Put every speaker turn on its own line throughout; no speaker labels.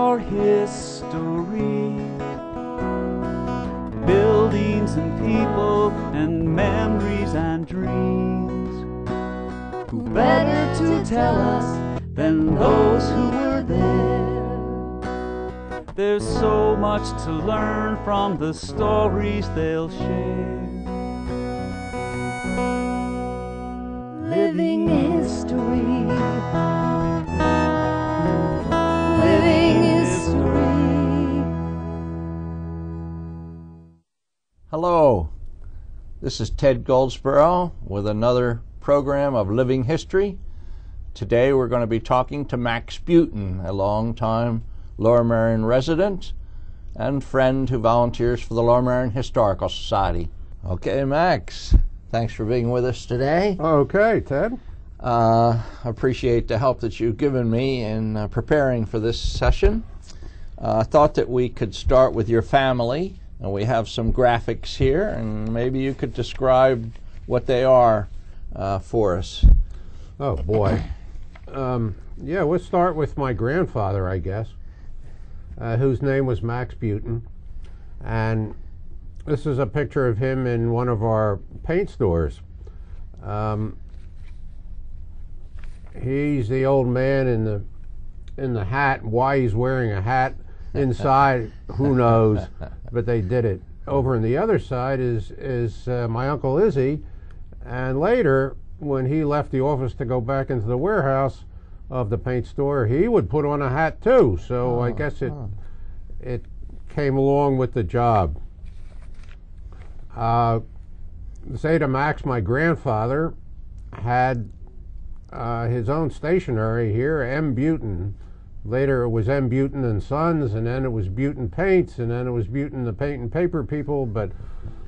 our history. Buildings and people and memories and dreams. Who better to tell us than those who were there? There's so much to learn from the stories they'll share.
Living history. Living history.
Hello, this is Ted Goldsborough with another program of Living History. Today we're going to be talking to Max Buten, a long-time Lower Merion resident and friend who volunteers for the Lower Merion Historical Society. Okay, Max, thanks for being with us today.
Okay, Ted.
I appreciate the help that you've given me in preparing for this session. I thought that we could start with your family, and we have some graphics here, and maybe you could describe what they are for us.
Oh, boy. Yeah, we'll start with my grandfather, I guess, whose name was Max Buten. And this is a picture of him in one of our paint stores. He's the old man in the hat. Why he's wearing a hat inside, who knows? But they did it. Over on the other side is my Uncle Izzy. And later, when he left the office to go back into the warehouse of the paint store, he would put on a hat too. So I guess it came along with the job. Say to Max, my grandfather had his own stationery here, M. Buten. Later it was M. Buten and Sons, and then it was Buten Paints, and then it was Buten the paint and paper people, but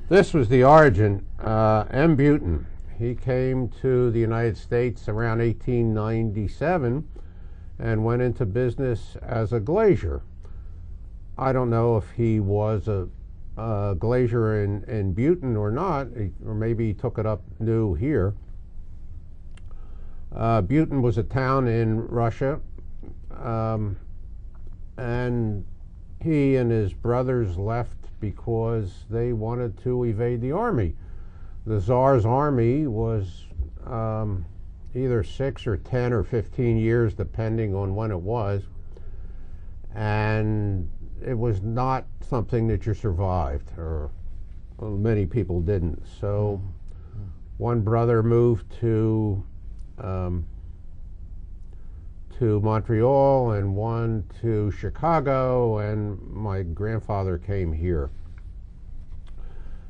this was the origin. M. Buten. He came to the United States around 1897 and went into business as a glazier. I don't know if he was a glazier in Buten or not, or maybe he took it up new here. Buten was a town in Russia, and he and his brothers left because they wanted to evade the army. The Tsar's army was either 6 or 10 or 15 years, depending on when it was, and it was not something that you survived, or many people didn't. So one brother moved to Montreal and one to Chicago, and my grandfather came here.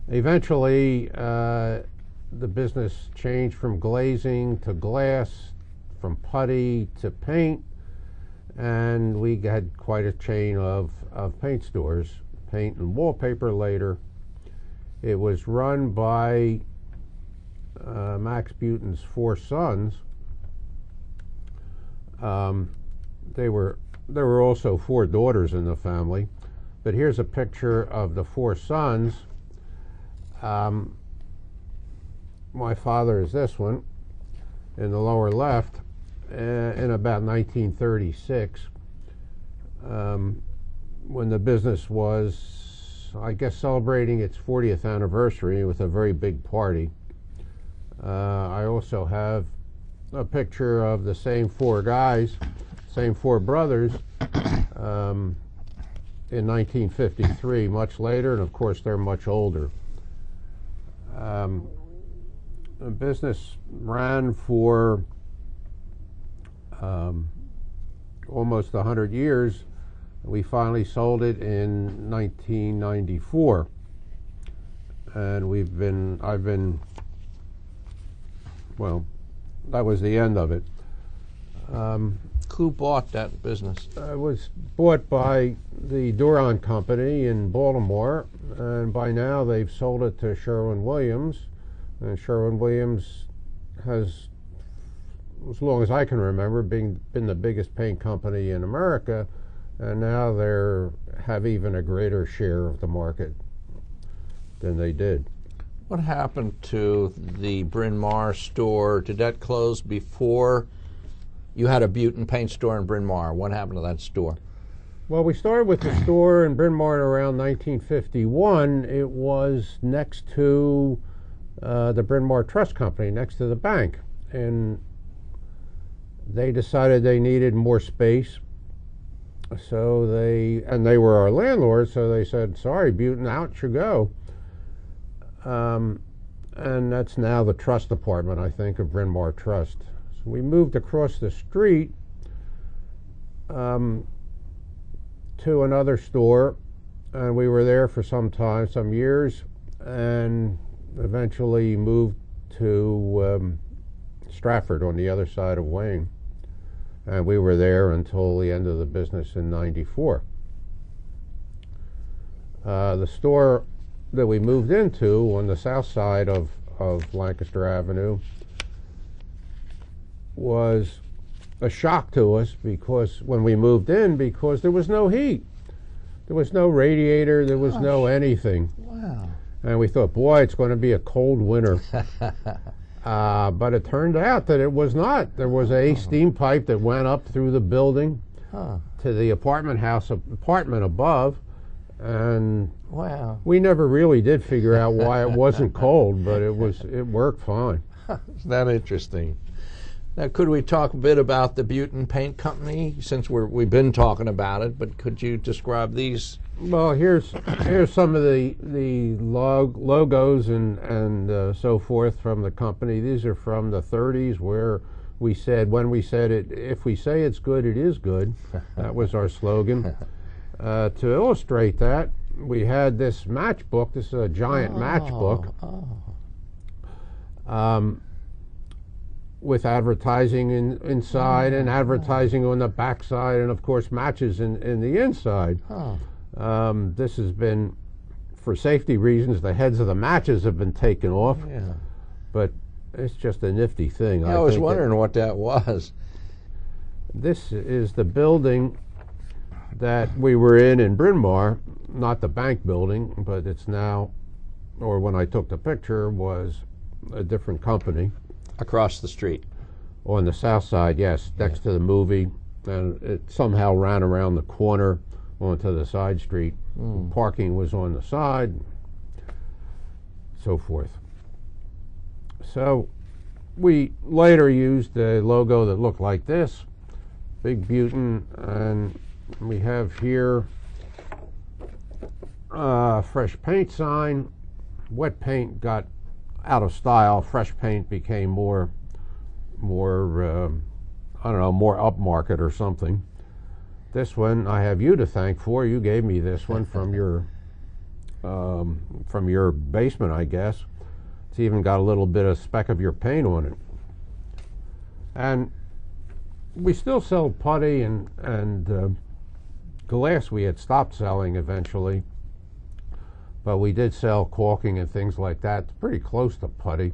Eventually, the business changed from glazing to glass, from putty to paint, and we had quite a chain of paint stores, paint and wallpaper later. It was run by Max Buten's 4 sons. There were also 4 daughters in the family, but here's a picture of the 4 sons. My father is this one in the lower left, in about 1936, when the business was, I guess, celebrating its 40th anniversary with a very big party. I also have a picture of the same 4 guys, same 4 brothers, in 1953, much later, and of course they're much older. The business ran for almost 100 years. We finally sold it in 1994, and well, that was the end of it.
Who bought that business?
It was bought by the Duran Company in Baltimore, and by now they've sold it to Sherwin-Williams, and Sherwin-Williams has, as long as I can remember, been the biggest paint company in America, and now they have even a greater share of the market than they did.
What happened to the Bryn Mawr store? Did that close before you had a Buten paint store in Bryn Mawr? What happened to that store?
Well, we started with the store in Bryn Mawr around 1951. It was next to the Bryn Mawr Trust Company, next to the bank. And they decided they needed more space. So they were our landlord, so they said, sorry, Buten, out you go. And that's now the trust department, I think, of Bryn Mawr Trust. So we moved across the street to another store, and we were there for some time, some years, and eventually moved to Stratford on the other side of Wayne. And we were there until the end of the business in '94. The store that we moved into on the south side of Lancaster Avenue was a shock to us because when we moved in, because there was no heat. There was no radiator, there was no anything.
Wow.
And we thought, boy, it's going to be a cold winter. But it turned out that it was not. There was a steam pipe that went up through the building to the apartment above, and
wow,
we never really did figure out why it wasn't cold, but it worked fine.
Isn't that interesting? Now, could we talk a bit about the Buten Paint Company, since we've been talking about it, but could you describe these?
Well, here's some of the logos and so forth from the company. These are from the 30s, where when we said it, if we say it's good, it is good. That was our slogan. To illustrate that, we had this matchbook. This is a giant matchbook. With advertising inside and advertising on the back side, and of course matches in the inside. This has been, for safety reasons, the heads of the matches have been taken off.
Yeah.
But it's just a nifty thing.
Yeah, I was wondering what that was.
This is the building that we were in Bryn Mawr, not the bank building, but it's now, or when I took the picture, was a different company.
Across the street.
On the south side, yes, next to the movie, and it somehow ran around the corner onto the side street. Parking was on the side, so forth. So we later used a logo that looked like this, big Buten, and we have here a fresh paint sign. Wet paint got out of style. Fresh paint became more I don't know, more upmarket or something. This one I have you to thank for. You gave me this one from your basement, I guess. It's even got a little bit of speck of your paint on it. And we still sell putty and glass. We had stopped selling eventually. But we did sell caulking and things like that. It's pretty close to putty,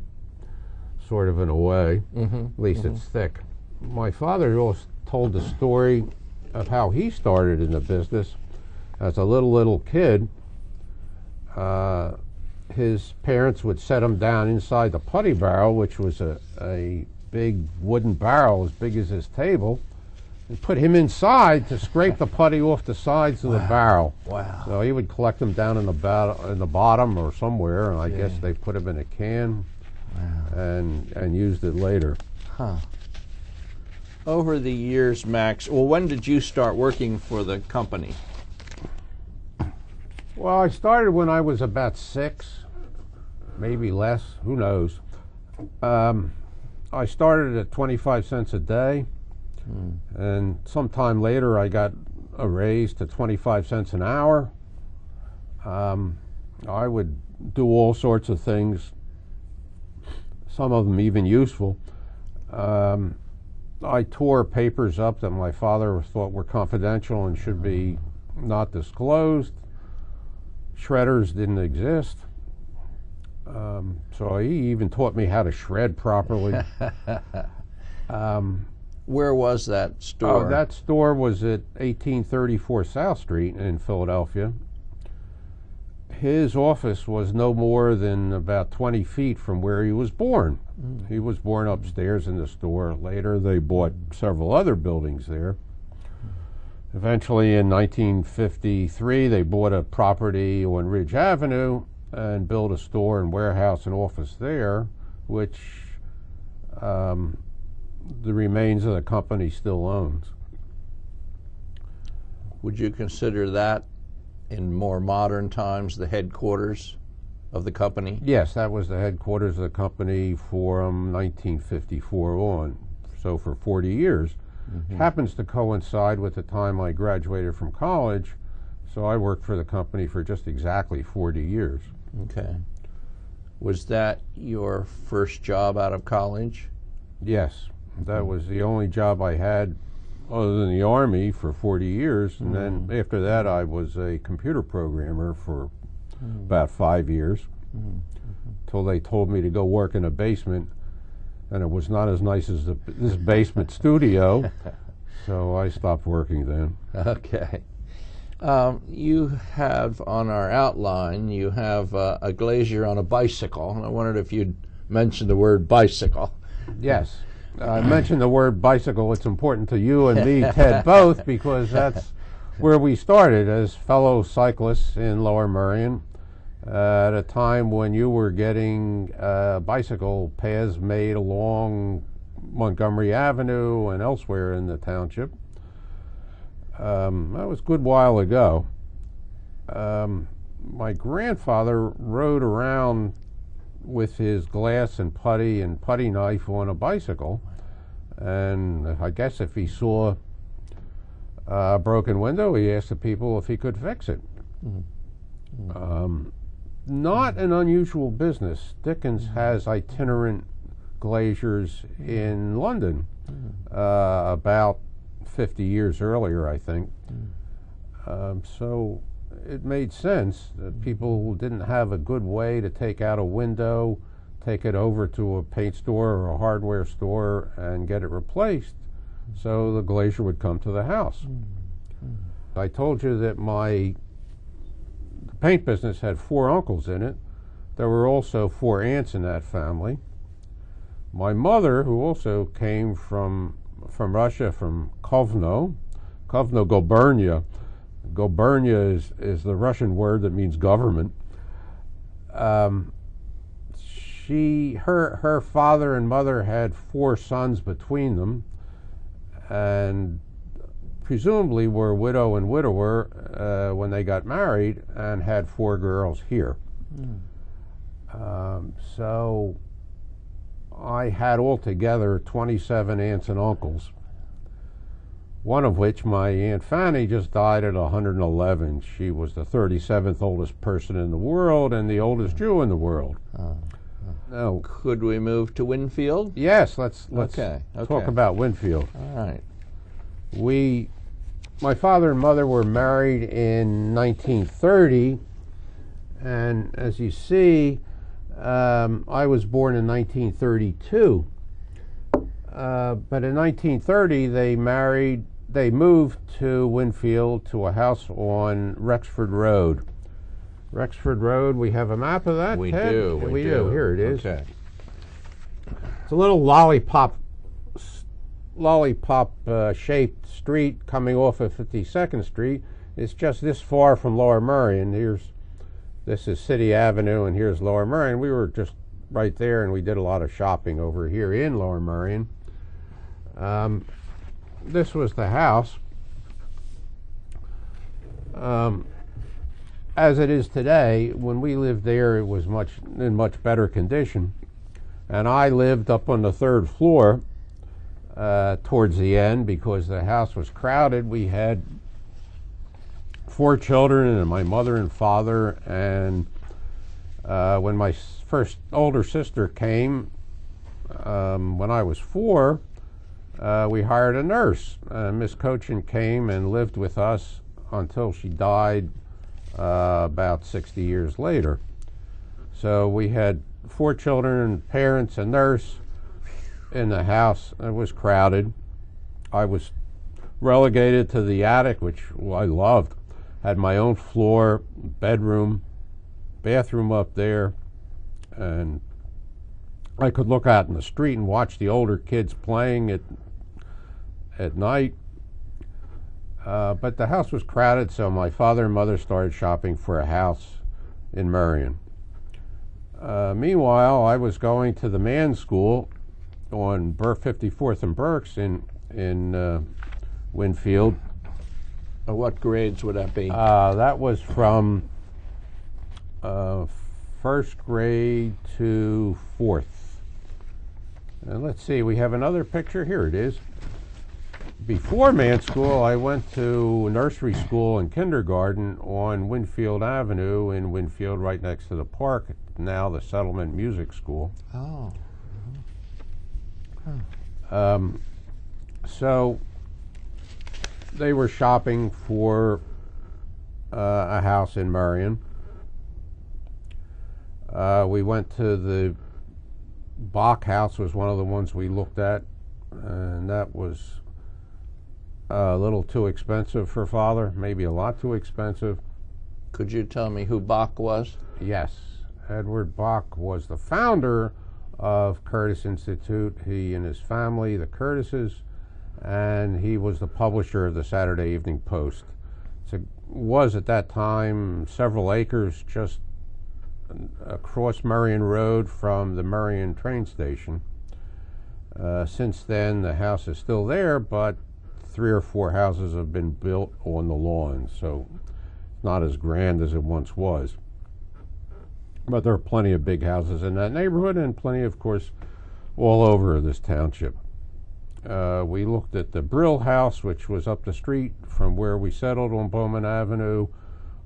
sort of in a way. At least it's thick. My father always told the story of how he started in the business. As a little kid, his parents would set him down inside the putty barrel, which was a big wooden barrel as big as his table, and put him inside to scrape the putty off the sides of the barrel.
Wow.
So he would collect them down in the bottom or somewhere, and I guess they put them in a can and used it later.
Over the years, Max, well, when did you start working for the company?
Well, I started when I was about 6, maybe less, who knows. I started at 25 cents a day. And sometime later I got a raise to 25 cents an hour. I would do all sorts of things, some of them even useful. I tore papers up that my father thought were confidential and should be not disclosed. Shredders didn't exist. So he even taught me how to shred properly.
Where was that store?
That store was at 1834 South Street in Philadelphia. His office was no more than about 20 feet from where he was born. He was born upstairs in the store. Later they bought several other buildings there. Eventually, in 1953, they bought a property on Ridge Avenue and built a store and warehouse and office there, which the remains of the company still owns.
Would you consider that, in more modern times, the headquarters of the company?
Yes, that was the headquarters of the company from 1954 on, so for 40 years.
Mm-hmm.
Happens to coincide with the time I graduated from college, so I worked for the company for just exactly 40 years.
Okay. Was that your first job out of college?
Yes, that was the only job I had other than the Army for 40 years, and then after that I was a computer programmer for about 5 years, until they told me to go work in a basement, and it was not as nice as this basement studio, so I stopped working then.
Okay. You have on our outline, you have a glazier on a bicycle, and I wondered if you'd mention the word bicycle.
Yes. I mentioned the word bicycle. It's important to you and me, Ted, both, because that's where we started as fellow cyclists in Lower Merion at a time when you were getting bicycle paths made along Montgomery Avenue and elsewhere in the township. That was a good while ago. My grandfather rode around with his glass and putty knife on a bicycle, and I guess if he saw a broken window, he asked the people if he could fix it. Not an unusual business. Dickens has itinerant glaziers in London about 50 years earlier, I think. So it made sense that people didn't have a good way to take out a window, take it over to a paint store or a hardware store and get it replaced, so the glazier would come to the house. I told you that the paint business had 4 uncles in it. There were also 4 aunts in that family. My mother, who also came from Russia, from Kovno Gubernia. Gubernia is the Russian word that means government. Her father and mother had 4 sons between them, and presumably were widow and widower when they got married, and had 4 girls here. So I had altogether 27 aunts and uncles, one of which, my Aunt Fanny, just died at 111. She was the 37th oldest person in the world and the oldest Jew in the world. Now,
could we move to Winfield?
Yes, let's
Okay.
talk about Winfield.
All right.
My father and mother were married in 1930, and as you see, I was born in 1932. But in 1930, they moved to Winfield, to a house on Rexford Road. Rexford Road, we have a map of that,
We
Ted?
do.
We do. Here it is.
Okay.
It's a little lollipop-shaped street coming off of 52nd Street. It's just this far from Lower Merion. This is City Avenue, and here's Lower Merion. We were just right there, and we did a lot of shopping over here in Lower Merion. This was the house. As it is today, when we lived there, it was in much better condition. And I lived up on the 3rd floor towards the end, because the house was crowded. We had 4 children, and my mother and father, and when my first older sister came, when I was 4, we hired a nurse. Miss Cochin came and lived with us until she died about 60 years later. So we had 4 children, parents, a nurse in the house. It was crowded. I was relegated to the attic, which I loved. Had my own floor, bedroom, bathroom up there, and I could look out in the street and watch the older kids playing at night. But the house was crowded, so my father and mother started shopping for a house in Marion. Meanwhile, I was going to the man's school on 54th and Berks in Winfield.
What grades would that be?
That was from first grade to fourth. And let's see, we have another picture. Here it is. Before man's school, I went to nursery school and kindergarten on Winfield Avenue in Winfield, right next to the park, now the Settlement Music School.
Oh.
So they were shopping for a house in Marion. We went to the Bach house, was one of the ones we looked at, and that was a little too expensive for Father, maybe a lot too expensive.
Could you tell me who Bach was?
Yes, Edward Bach was the founder of Curtis Institute, he and his family, the Curtises, and he was the publisher of the Saturday Evening Post. It was at that time several acres just across Merion Road from the Marion train station. Since then, the house is still there, but 3 or 4 houses have been built on the lawn, so it's not as grand as it once was. But there are plenty of big houses in that neighborhood and plenty, of course, all over this township. We looked at the Brill house, which was up the street from where we settled on Bowman Avenue.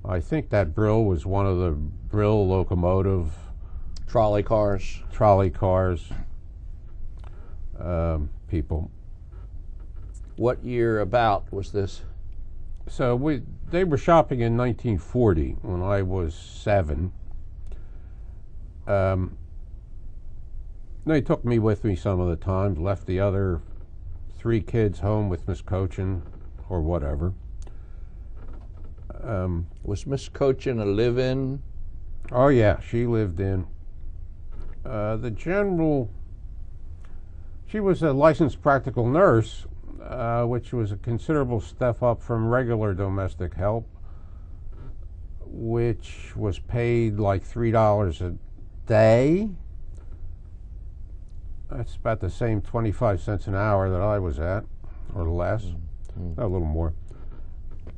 I think that Brill was one of the Brill locomotive
Trolley cars.
People.
What year about was this?
So they were shopping in 1940 when I was 7. They took me with me some of the time, left the other 3 kids home with Miss Cochin or whatever.
Was Miss Cochin a live-in?
Oh yeah, she lived in. She was a licensed practical nurse, which was a considerable step up from regular domestic help, which was paid like $3 a day. That's about the same 25 cents an hour that I was at, or less, a little more.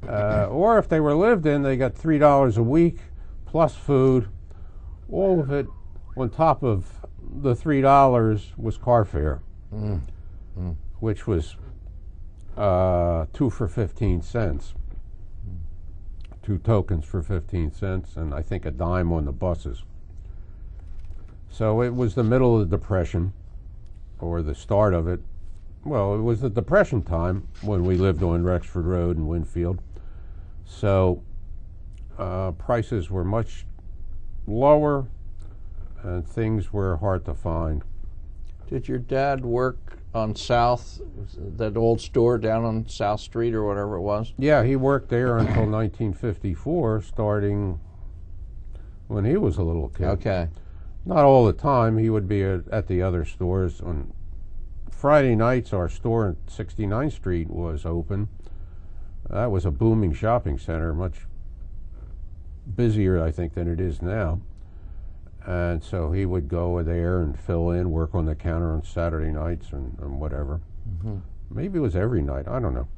Or if they were lived in, they got $3 a week plus food. All of it on top of the $3 was car fare, which was 2 for 15 cents. 2 tokens for 15 cents, and I think a dime on the buses. So it was the middle of the Depression, or the start of it. Well, it was the Depression time when we lived on Rexford Road in Winfield. So prices were much lower and things were hard to find.
Did your dad work on South, that old store down on South Street or whatever it was?
Yeah, he worked there until 1954, starting when he was a little kid.
Okay.
Not all the time. He would be at the other stores. On Friday nights, our store on 69th Street was open. That was a booming shopping center, much busier, I think, than it is now. And so he would go there and fill in, work on the counter on Saturday nights and whatever. Maybe it was every night. I don't know.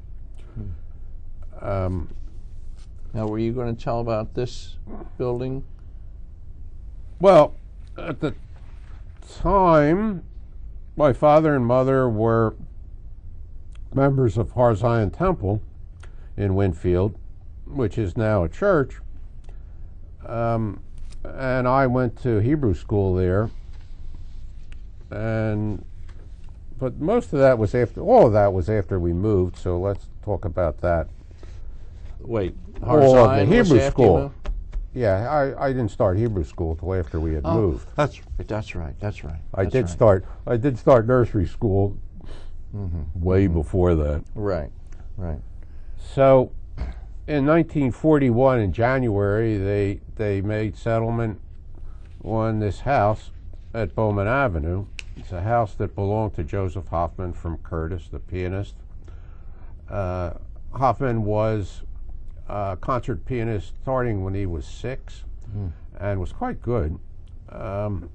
Now, were you going to tell about this building?
Well, at the time, my father and mother were members of Har Zion Temple in Winfield, which is now a church. And I went to Hebrew school there. But most of that was all of that was after we moved, so let's talk about that.
Wait,
Har Zion, the Hebrew school. Yeah, I didn't start Hebrew school till after we had moved.
That's right.
I did start nursery school way before that.
Right.
So in 1941 in January, they made settlement on this house at Bowman Avenue. It's a house that belonged to Josef Hofmann from Curtis, the pianist. Hoffman was a concert pianist starting when he was 6 and was quite good. And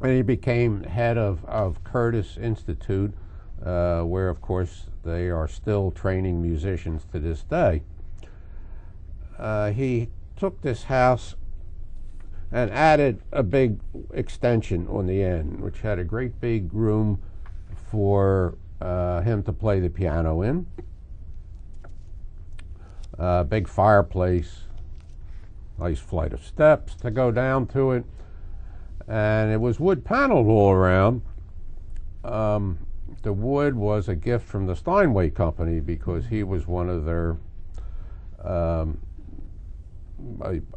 he became head of Curtis Institute, where, of course, they are still training musicians to this day. He took this house and added a big extension on the end, which had a great big room for him to play the piano in. Big fireplace, nice flight of steps to go down to it, and it was wood paneled all around. The wood was a gift from the Steinway Company because he was one of their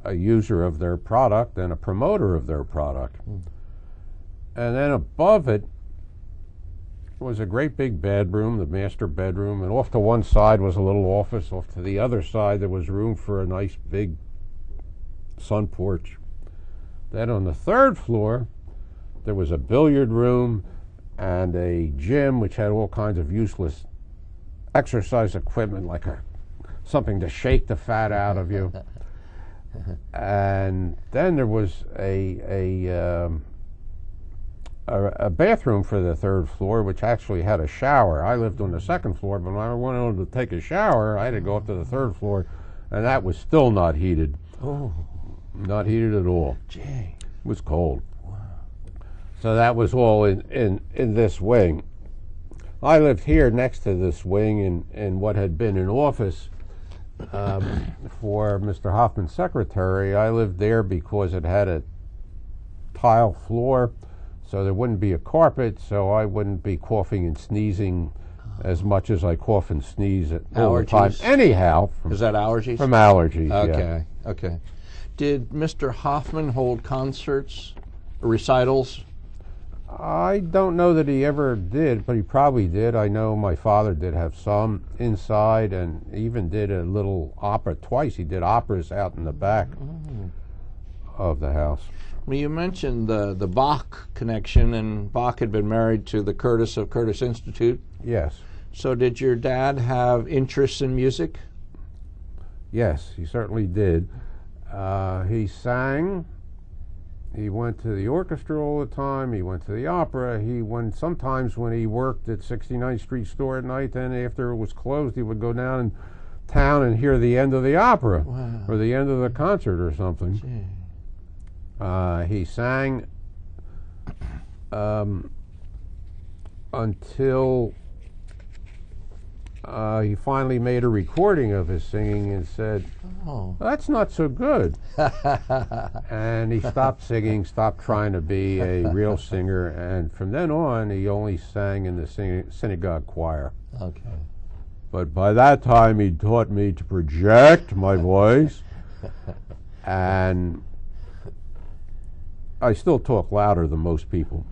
a user of their product and a promoter of their product. And then above it was a great big bedroom, the master bedroom, and off to one side was a little office. Off to the other side there was room for a nice big sun porch. Then on the 3rd floor there was a billiard room and a gym which had all kinds of useless exercise equipment, like something to shake the fat out of you. And then there was a bathroom for the 3rd floor, which actually had a shower. I lived on the 2nd floor, but when I wanted to take a shower, I had to go up to the 3rd floor, and that was still not heated.
Oh,
not heated at all.
gee.
It was cold. Wow. So that was all in this wing. I lived here next to this wing in what had been an office for Mr. Hoffman's secretary. I lived there because it had a tile floor, so there wouldn't be a carpet, so I wouldn't be coughing and sneezing as much as I cough and sneeze all the time. Anyhow.
Is that allergies?
From allergies,
okay, yeah. Okay. Did Mr. Hoffman hold concerts, recitals?
I don't know that he ever did, but he probably did. I know my father did have some inside and even did a little opera twice. He did operas out in the back of the house.
Well, you mentioned the Bach Connection, and Bach had been married to the Curtis of Curtis Institute.
Yes.
So did your dad have interests in music?
Yes, he certainly did. He sang. He went to the orchestra all the time. He went to the opera. Sometimes when he worked at 69th Street store at night, then after it was closed, he would go down in town and hear the end of the opera.
Wow.
Or the end of the concert or something.
Gee.
He sang until he finally made a recording of his singing and said, "Oh, that's not so good." And he stopped singing, stopped trying to be a real singer, and from then on he only sang in the synagogue choir.
Okay.
But by that time he taught me to project my voice, and I still talk louder than most people.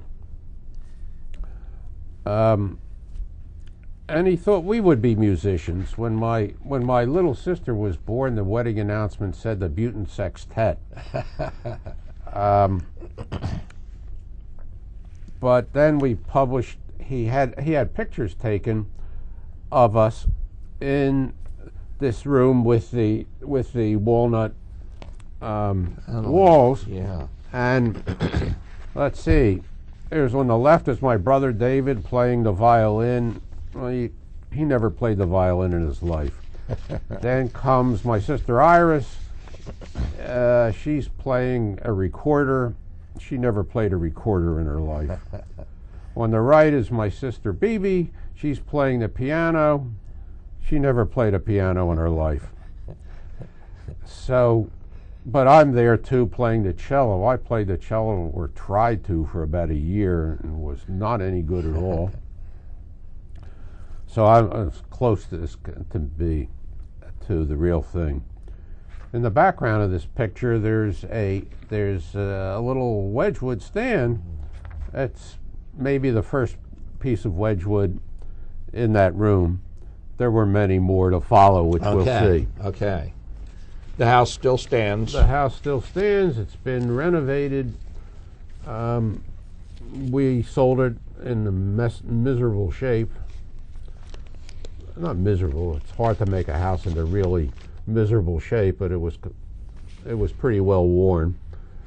And he thought we would be musicians. When my little sister was born, the wedding announcement said the Buten Sextet. But then we published. He had pictures taken of us in this room with the walnut walls.
Yeah.
And let's see. There's on the left is my brother David playing the violin. Well, he never played the violin in his life. Then comes my sister Iris. She's playing a recorder. She never played a recorder in her life. On the right is my sister Bibi. She's playing the piano. She never played a piano in her life. So, but I'm there too playing the cello. I played the cello, or tried to, for about a year and was not any good at all. So I'm as close to this to be to the real thing. In the background of this picture, there's a little Wedgwood stand. That's maybe the first piece of Wedgwood in that room. There were many more to follow, which we'll see.
Okay. The house still stands.
The house still stands. It's been renovated. We sold it in a miserable shape. not miserable. It's hard to make a house into really miserable shape, but it was pretty well worn.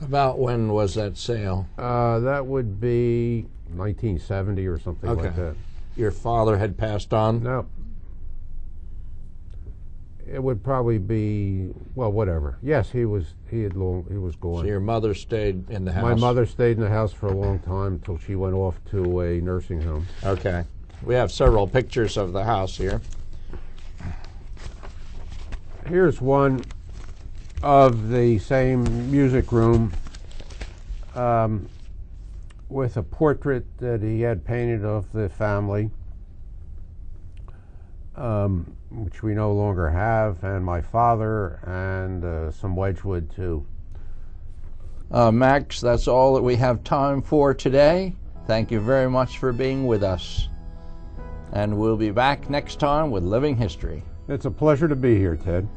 About when was that sale?
That would be 1970 or something like that.
Your father had passed on?
No. It would probably be, well, whatever. Yes, he was gone.
So your mother stayed in the house?
My mother stayed in the house for a long time until she went off to a nursing home.
Okay. We have several pictures of the house here.
Here's one of the same music room with a portrait that he had painted of the family, which we no longer have, and my father, and some Wedgwood too.
Max, that's all that we have time for today. Thank you very much for being with us. And we'll be back next time with Living History.
It's a pleasure to be here, Ted.